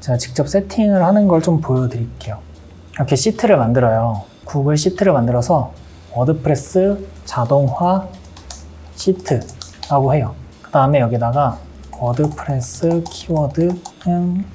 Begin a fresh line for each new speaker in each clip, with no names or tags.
제가 직접 세팅을 하는 걸 좀 보여드릴게요. 이렇게 시트를 만들어요. 구글 시트를 만들어서 워드프레스 자동화 시트라고 해요. 그 다음에 여기다가 워드프레스 키워드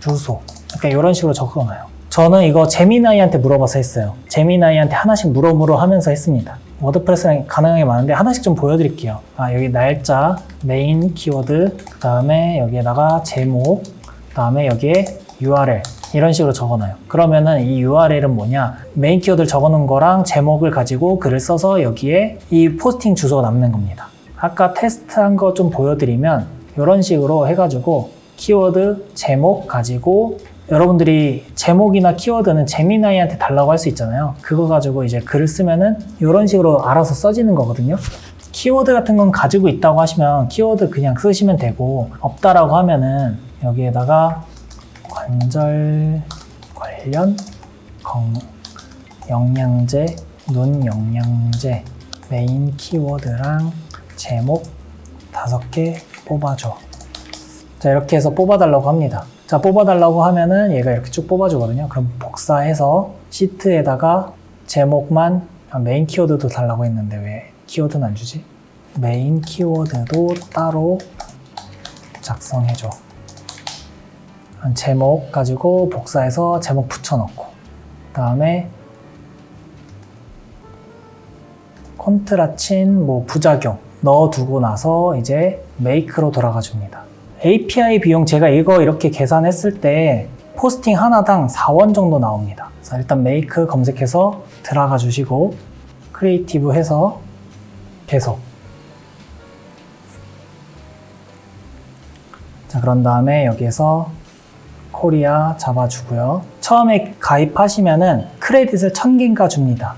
주소 약간 이런 식으로 적어놔요. 저는 이거 제미나이한테 물어봐서 했어요. 제미나이한테 하나씩 물어물어 하면서 했습니다. 워드프레스는 가능한 게 많은데 하나씩 좀 보여드릴게요. 여기 날짜, 메인 키워드, 그 다음에 여기에다가 제목, 그 다음에 여기에 URL 이런 식으로 적어놔요. 그러면은 이 URL은 뭐냐, 메인 키워드를 적어놓은 거랑 제목을 가지고 글을 써서 여기에 이 포스팅 주소가 남는 겁니다. 아까 테스트한 거 좀 보여드리면 이런 식으로 해가지고 키워드, 제목 가지고 여러분들이 제목이나 키워드는 제미나이한테 달라고 할 수 있잖아요. 그거 가지고 이제 글을 쓰면은 이런 식으로 알아서 써지는 거거든요. 키워드 같은 건 가지고 있다고 하시면 키워드 그냥 쓰시면 되고, 없다라고 하면은 여기에다가 관절 관련 영양제, 눈 영양제, 메인 키워드랑 제목 5개 뽑아줘. 자, 이렇게 해서 뽑아달라고 합니다. 자, 뽑아달라고 하면은 얘가 이렇게 쭉 뽑아주거든요. 그럼 복사해서 시트에다가 제목만, 메인 키워드도 달라고 했는데 왜 키워드는 안 주지? 메인 키워드도 따로 작성해줘. 제목 가지고 복사해서 제목 붙여넣고, 그 다음에 콘트라친 부작용 넣어두고 나서 이제 메이크로 돌아가 줍니다. API 비용 제가 이거 이렇게 계산했을 때 포스팅 하나당 4원 정도 나옵니다. 그래서 일단 메이크 검색해서 들어가 주시고 크리에이티브 해서 계속. 자, 그런 다음에 여기에서 코리아 잡아주고요. 처음에 가입하시면은 크레딧을 1000개인가 줍니다.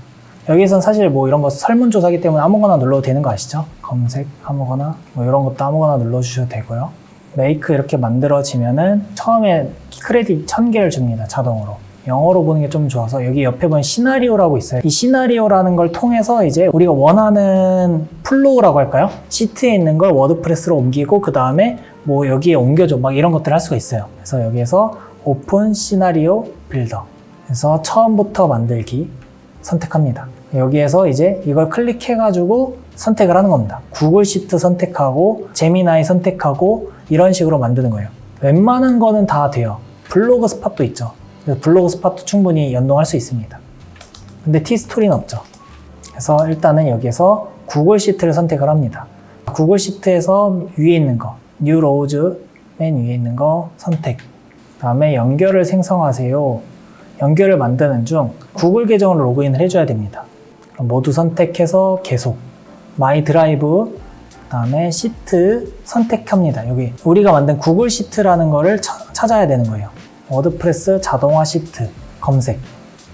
여기에선 사실 이런 거 설문조사기 때문에 아무거나 눌러도 되는 거 아시죠? 검색 아무거나, 이런 것도 아무거나 눌러주셔도 되고요. 메이크 이렇게 만들어지면은 처음에 크레딧 1000개를 줍니다. 자동으로. 영어로 보는 게 좀 좋아서 여기 옆에 보면 시나리오라고 있어요. 이 시나리오라는 걸 통해서 이제 우리가 원하는 플로우라고 할까요? 시트에 있는 걸 워드프레스로 옮기고 그 다음에 여기에 옮겨줘 이런 것들을 할 수가 있어요. 그래서 여기에서 오픈 시나리오 빌더 그래서 처음부터 만들기 선택합니다. 여기에서 이제 이걸 클릭해가지고 선택을 하는 겁니다. 구글 시트 선택하고 제미나이 선택하고 이런 식으로 만드는 거예요. 웬만한 거는 다 돼요. 블로그 스팟도 있죠. 블로그 스팟도 충분히 연동할 수 있습니다. 근데 티스토리는 없죠. 그래서 일단은 여기에서 구글 시트를 선택을 합니다. 구글 시트에서 위에 있는 거 뉴 로우즈 맨 위에 있는 거 선택. 그 다음에 연결을 생성하세요. 연결을 만드는 중 구글 계정으로 로그인을 해줘야 됩니다. 그럼 모두 선택해서 계속 마이 드라이브 그 다음에 시트 선택합니다. 여기 우리가 만든 구글 시트라는 거를 찾아야 되는 거예요. 워드프레스 자동화 시트 검색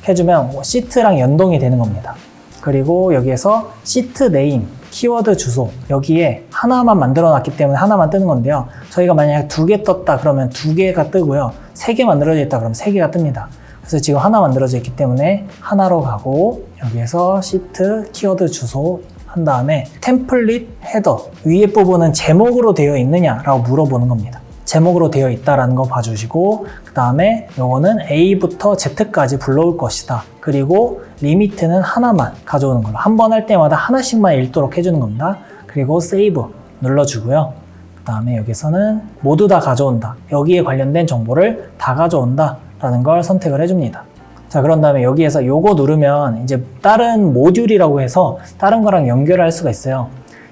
해주면 시트랑 연동이 되는 겁니다. 그리고 여기에서 시트 네임 키워드 주소 여기에 하나만 만들어 놨기 때문에 하나만 뜨는 건데요. 저희가 만약에 2개 떴다 그러면 2개가 뜨고요. 3개 만들어져 있다 그러면 3개가 뜹니다. 그래서 지금 하나 만들어져 있기 때문에 하나로 가고 여기에서 시트 키워드 주소 한 다음에 템플릿 헤더 위에 부분은 제목으로 되어 있느냐라고 물어보는 겁니다. 제목으로 되어 있다라는 거 봐주시고 그 다음에 요거는 A부터 Z까지 불러올 것이다. 그리고 리미트는 하나만 가져오는 걸로 한 번 할 때마다 하나씩만 읽도록 해주는 겁니다. 그리고 세이브 눌러주고요. 그 다음에 여기서는 모두 다 가져온다. 여기에 관련된 정보를 다 가져온다 라는 걸 선택을 해줍니다. 자, 그런 다음에 여기에서 요거 누르면 이제 다른 모듈이라고 해서 다른 거랑 연결할 수가 있어요.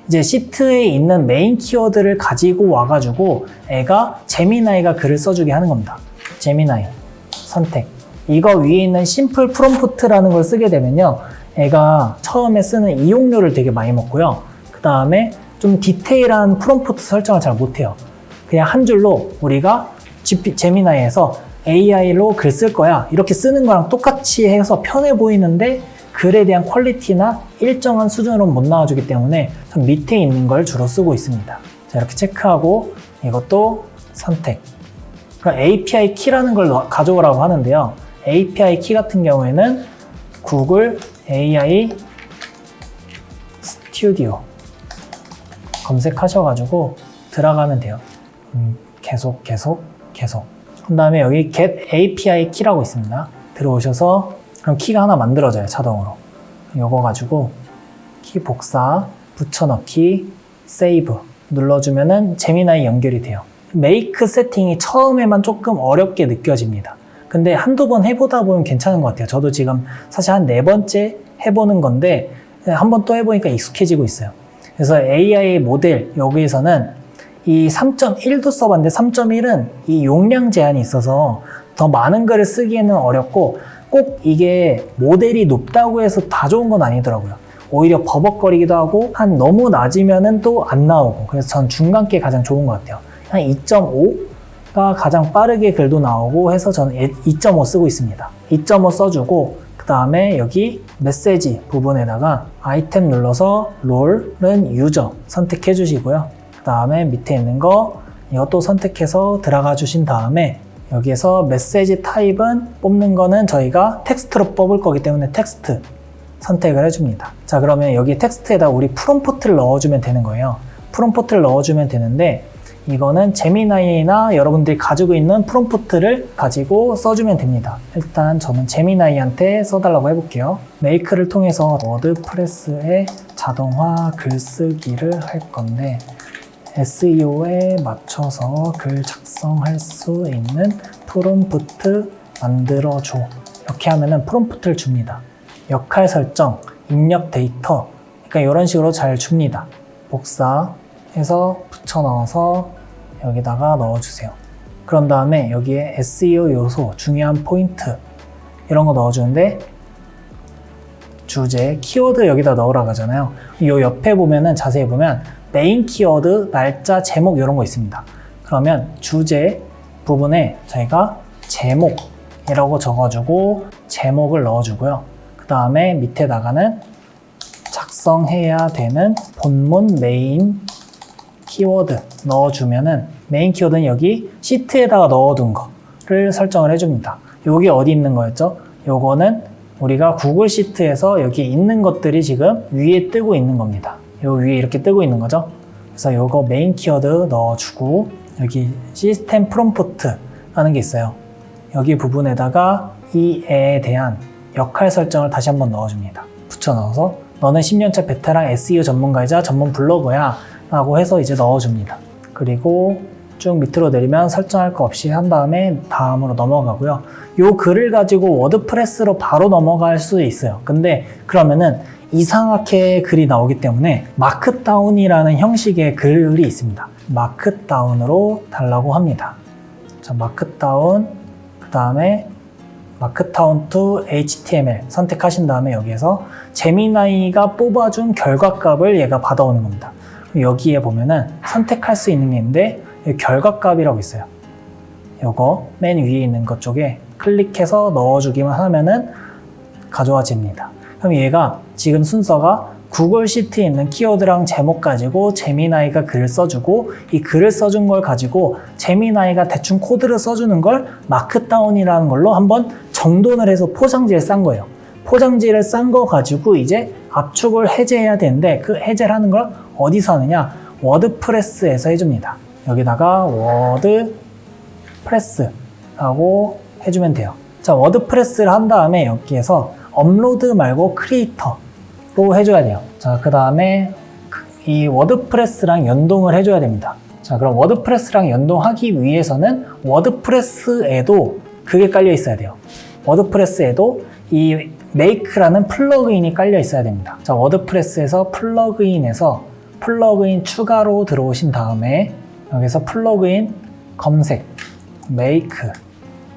이제 시트에 있는 메인 키워드를 가지고 와가지고 애가 제미나이가 글을 써주게 하는 겁니다. 제미나이 선택. 이거 위에 있는 심플 프롬프트라는 걸 쓰게 되면요. 애가 처음에 쓰는 이용료를 되게 많이 먹고요. 그 다음에 좀 디테일한 프롬프트 설정을 잘 못해요. 그냥 한 줄로 우리가 제미나이에서 AI로 글 쓸 거야 이렇게 쓰는 거랑 똑같이 해서 편해 보이는데 글에 대한 퀄리티나 일정한 수준으로 못 나와주기 때문에 좀 밑에 있는 걸 주로 쓰고 있습니다. 자, 이렇게 체크하고 이것도 선택. 그럼 API 키라는 걸 가져오라고 하는데요. API 키 같은 경우에는 구글 AI 스튜디오 검색하셔가지고 들어가면 돼요. 계속 그 다음에 여기 get API 키라고 있습니다. 들어오셔서 그럼 키가 하나 만들어져요, 자동으로. 요거 가지고 키 복사, 붙여넣기, 세이브 눌러주면은 제미나이 연결이 돼요. 메이크 세팅이 처음에만 조금 어렵게 느껴집니다. 근데 한두 번 해보다 보면 괜찮은 것 같아요. 저도 지금 사실 한 4번째 해보는 건데 한 번 또 해보니까 익숙해지고 있어요. 그래서 AI 모델 여기에서는 이 3.1도 써봤는데 3.1은 이 용량 제한이 있어서 더 많은 글을 쓰기에는 어렵고 꼭 이게 모델이 높다고 해서 다 좋은 건 아니더라고요. 오히려 버벅거리기도 하고 한 너무 낮으면은 또 안 나오고 그래서 전 중간께 가장 좋은 것 같아요. 한 2.5가 가장 빠르게 글도 나오고 해서 저는 2.5 쓰고 있습니다. 2.5 써주고 그 다음에 여기 메시지 부분에다가 아이템 눌러서 롤은 유저 선택해 주시고요. 그 다음에 밑에 있는 거 이것도 선택해서 들어가 주신 다음에 여기에서 메시지 타입은 뽑는 거는 저희가 텍스트로 뽑을 거기 때문에 텍스트 선택을 해줍니다. 자, 그러면 여기 텍스트에다 우리 프롬프트를 넣어주면 되는 거예요. 프롬프트를 넣어주면 되는데 이거는 제미나이나 여러분들이 가지고 있는 프롬프트를 가지고 써주면 됩니다. 일단 저는 제미나이한테 써달라고 해볼게요. 메이크를 통해서 워드프레스의 자동화 글쓰기를 할 건데 SEO에 맞춰서 글 작성할 수 있는 프롬프트 만들어줘. 이렇게 하면은 프롬프트를 줍니다. 역할 설정, 입력 데이터, 그러니까 이런 식으로 잘 줍니다. 복사해서 붙여 넣어서 여기다가 넣어주세요. 그런 다음에 여기에 SEO 요소, 중요한 포인트 이런 거 넣어주는데 주제, 키워드 여기다 넣으라고 하잖아요. 이 옆에 보면은 자세히 보면 메인 키워드, 날짜, 제목 이런 거 있습니다. 그러면 주제 부분에 저희가 제목이라고 적어주고 제목을 넣어주고요. 그 다음에 밑에다가는 작성해야 되는 본문 메인 키워드 넣어주면은 메인 키워드는 여기 시트에다가 넣어둔 거를 설정을 해줍니다. 여기 어디 있는 거였죠? 요거는 우리가 구글 시트에서 여기 있는 것들이 지금 위에 뜨고 있는 겁니다. 요 위에 이렇게 뜨고 있는 거죠. 그래서 요거 메인 키워드 넣어주고 여기 시스템 프롬프트 라는 게 있어요. 여기 부분에다가 이 애에 대한 역할 설정을 다시 한번 넣어줍니다. 붙여 넣어서 너는 10년차 베테랑 SEO 전문가이자 전문 블로거야 라고 해서 이제 넣어줍니다. 그리고 쭉 밑으로 내리면 설정할 거 없이 한 다음에 다음으로 넘어가고요. 요 글을 가지고 워드프레스로 바로 넘어갈 수 있어요. 근데 그러면은 이상하게 글이 나오기 때문에 마크다운이라는 형식의 글이 있습니다. 마크다운으로 달라고 합니다. 자, 마크다운, 그 다음에 마크다운 to HTML 선택하신 다음에 여기에서 제미나이가 뽑아준 결과값을 얘가 받아오는 겁니다. 여기에 보면은 선택할 수 있는 게 있는데 결과값이라고 있어요. 요거 맨 위에 있는 것 쪽에 클릭해서 넣어주기만 하면은 가져와집니다. 그럼 얘가 지금 순서가 구글 시트에 있는 키워드랑 제목 가지고 제미나이가 글을 써주고 이 글을 써준 걸 가지고 제미나이가 대충 코드를 써주는 걸 마크다운이라는 걸로 한번 정돈을 해서 포장지를 싼 거예요. 포장지를 싼 거 가지고 이제 압축을 해제해야 되는데 그 해제를 하는 걸 어디서 하느냐? 워드프레스에서 해줍니다. 여기다가 워드프레스라고 해주면 돼요. 자, 워드프레스를 한 다음에 여기에서 업로드 말고 크리에이터로 해줘야 돼요. 자, 그 다음에 이 워드프레스랑 연동을 해줘야 됩니다. 자, 그럼 워드프레스랑 연동하기 위해서는 워드프레스에도 그게 깔려 있어야 돼요. 워드프레스에도 이 메이크라는 플러그인이 깔려 있어야 됩니다. 자, 워드프레스에서 플러그인에서 플러그인 추가로 들어오신 다음에 여기서 플러그인 검색, 메이크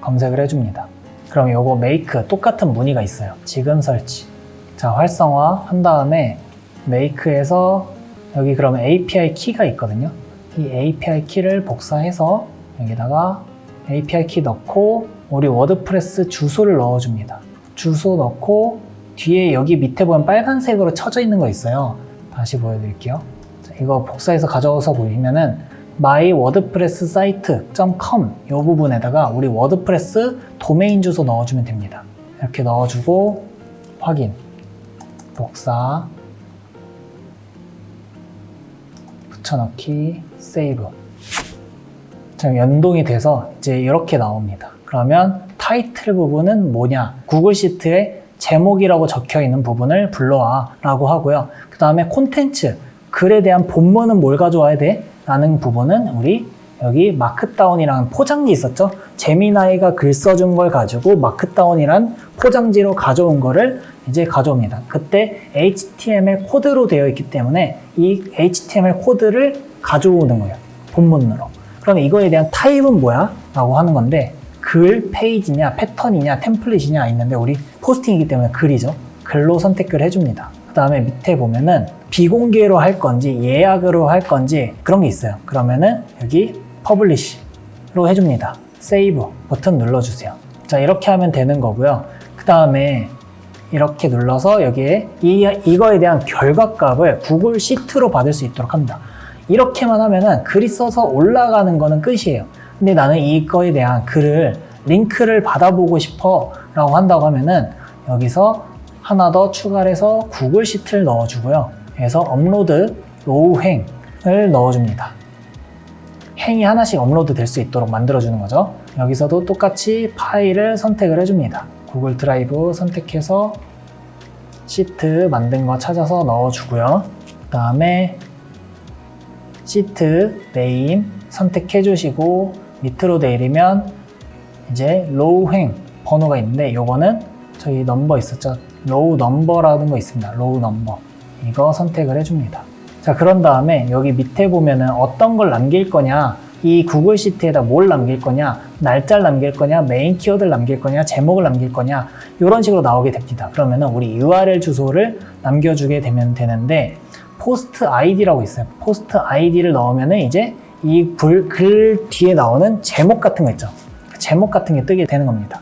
검색을 해줍니다. 그럼 요거 메이크 똑같은 문의가 있어요. 지금 설치. 자, 활성화 한 다음에 메이크에서 여기 그러면 API 키가 있거든요. 이 API 키를 복사해서 여기다가 API 키 넣고 우리 워드프레스 주소를 넣어줍니다. 주소 넣고 뒤에 여기 밑에 보면 빨간색으로 쳐져 있는 거 있어요. 다시 보여드릴게요. 자, 이거 복사해서 가져와서 보이면은 mywordpressSite.com 이 부분에다가 우리 워드프레스 도메인 주소 넣어주면 됩니다. 이렇게 넣어주고 확인, 복사, 붙여넣기, 세이브. 자, 연동이 돼서 이제 이렇게 나옵니다. 그러면 타이틀 부분은 뭐냐? 구글 시트에 제목이라고 적혀 있는 부분을 불러와 라고 하고요. 그 다음에 콘텐츠, 글에 대한 본문은 뭘 가져와야 돼? 라는 부분은 우리 여기 마크다운이라는 포장지 있었죠? 제미나이가 글 써준 걸 가지고 마크다운이란 포장지로 가져온 거를 이제 가져옵니다. 그때 HTML 코드로 되어 있기 때문에 이 HTML 코드를 가져오는 거예요. 본문으로. 그럼 이거에 대한 타입은 뭐야? 라고 하는 건데 글, 페이지냐, 패턴이냐, 템플릿이냐 있는데 우리 포스팅이기 때문에 글이죠. 글로 선택을 해줍니다. 그 다음에 밑에 보면은 비공개로 할 건지 예약으로 할 건지 그런 게 있어요. 그러면은 여기 퍼블리시로 해줍니다. 세이브 버튼 눌러주세요. 자, 이렇게 하면 되는 거고요. 그 다음에 이렇게 눌러서 여기에 이거에 대한 결과값을 구글 시트로 받을 수 있도록 합니다. 이렇게만 하면은 글이 써서 올라가는 거는 끝이에요. 근데 나는 이거에 대한 글을 링크를 받아보고 싶어 라고 한다고 하면은 여기서 하나 더 추가를 해서 구글 시트를 넣어주고요. 그래서 업로드 로우 행을 넣어줍니다. 행이 하나씩 업로드 될 수 있도록 만들어주는 거죠. 여기서도 똑같이 파일을 선택을 해줍니다. 구글 드라이브 선택해서 시트 만든 거 찾아서 넣어주고요. 그 다음에 시트 네임 선택해 주시고 밑으로 내리면 이제 로우 행 번호가 있는데 요거는 저희 넘버 있었죠. 로우 넘버라는 거 있습니다. 로우 넘버 이거 선택을 해줍니다. 자, 그런 다음에 여기 밑에 보면은 어떤 걸 남길 거냐, 이 구글 시트에다 뭘 남길 거냐, 날짜를 남길 거냐, 메인 키워드를 남길 거냐, 제목을 남길 거냐 이런 식으로 나오게 됩니다. 그러면은 우리 URL 주소를 남겨주게 되면 되는데 포스트 아이디라고 있어요. 포스트 아이디를 넣으면은 이제 이 글 뒤에 나오는 제목 같은 거 있죠. 제목 같은 게 뜨게 되는 겁니다.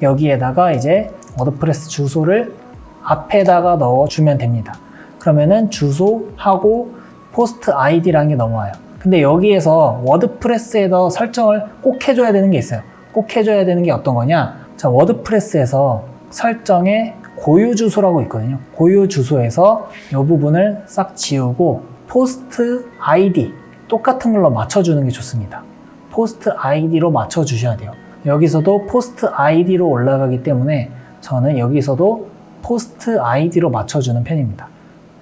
여기에다가 이제 워드프레스 주소를 앞에다가 넣어주면 됩니다. 그러면은 주소하고 포스트 아이디라는 게 넘어와요. 근데 여기에서 워드프레스에서 설정을 꼭 해줘야 되는 게 있어요. 꼭 해줘야 되는 게 어떤 거냐? 자, 워드프레스에서 설정에 고유 주소라고 있거든요. 고유 주소에서 이 부분을 싹 지우고 포스트 아이디 똑같은 걸로 맞춰주는 게 좋습니다. 포스트 아이디로 맞춰주셔야 돼요. 여기서도 포스트 아이디로 올라가기 때문에 저는 여기서도 포스트 아이디로 맞춰주는 편입니다.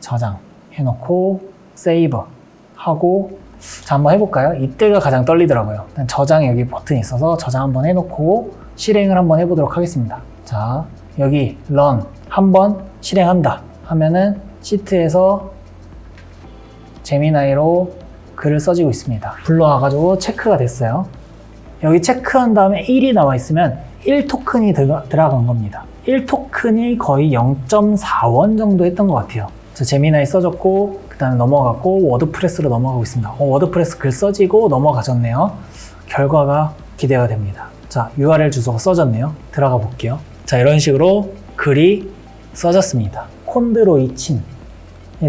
저장해놓고 세이브 하고 자, 한번 해볼까요? 이때가 가장 떨리더라고요. 일단 저장 여기 버튼이 있어서 저장 한번 해놓고 실행을 한번 해보도록 하겠습니다. 자, 여기 run 한번 실행한다 하면은 시트에서 제미나이로 글을 써지고 있습니다. 불러와가지고 체크가 됐어요. 여기 체크한 다음에 1이 나와 있으면 1토큰이 들어간 겁니다. 1토큰이 거의 0.4원 정도 했던 것 같아요. 저 제미나이 써졌고 그 다음에 넘어갔고 워드프레스로 넘어가고 있습니다. 워드프레스 글 써지고 넘어가졌네요. 결과가 기대가 됩니다. 자, URL 주소가 써졌네요. 들어가 볼게요. 자, 이런 식으로 글이 써졌습니다. 콘드로이친에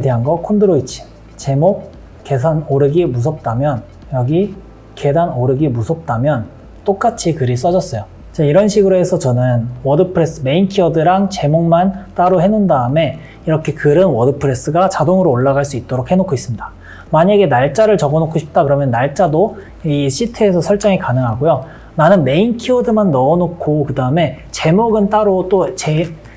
대한 거 콘드로이친 제목 계단 오르기 무섭다면 여기 계단 오르기 무섭다면 똑같이 글이 써졌어요. 자, 이런 식으로 해서 저는 워드프레스 메인 키워드랑 제목만 따로 해놓은 다음에 이렇게 글은 워드프레스가 자동으로 올라갈 수 있도록 해놓고 있습니다. 만약에 날짜를 적어놓고 싶다 그러면 날짜도 이 시트에서 설정이 가능하고요. 나는 메인 키워드만 넣어놓고 그 다음에 제목은 따로 또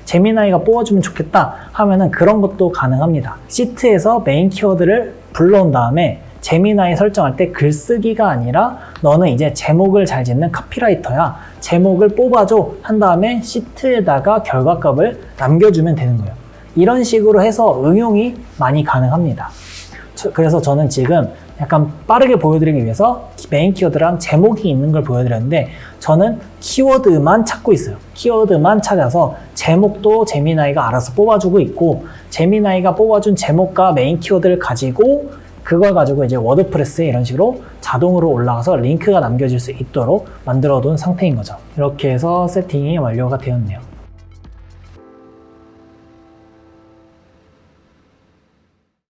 제미나이가 뽑아주면 좋겠다 하면은 그런 것도 가능합니다. 시트에서 메인 키워드를 불러온 다음에 제미나이 설정할 때 글쓰기가 아니라 너는 이제 제목을 잘 짓는 카피라이터야. 제목을 뽑아줘 한 다음에 시트에다가 결과값을 남겨주면 되는 거예요. 이런 식으로 해서 응용이 많이 가능합니다. 그래서 저는 지금 약간 빠르게 보여드리기 위해서 메인 키워드랑 제목이 있는 걸 보여드렸는데 저는 키워드만 찾고 있어요. 키워드만 찾아서 제목도 제미나이가 알아서 뽑아주고 있고 제미나이가 뽑아준 제목과 메인 키워드를 가지고 그걸 가지고 이제 워드프레스에 이런 식으로 자동으로 올라가서 링크가 남겨질 수 있도록 만들어 둔 상태인 거죠. 이렇게 해서 세팅이 완료가 되었네요.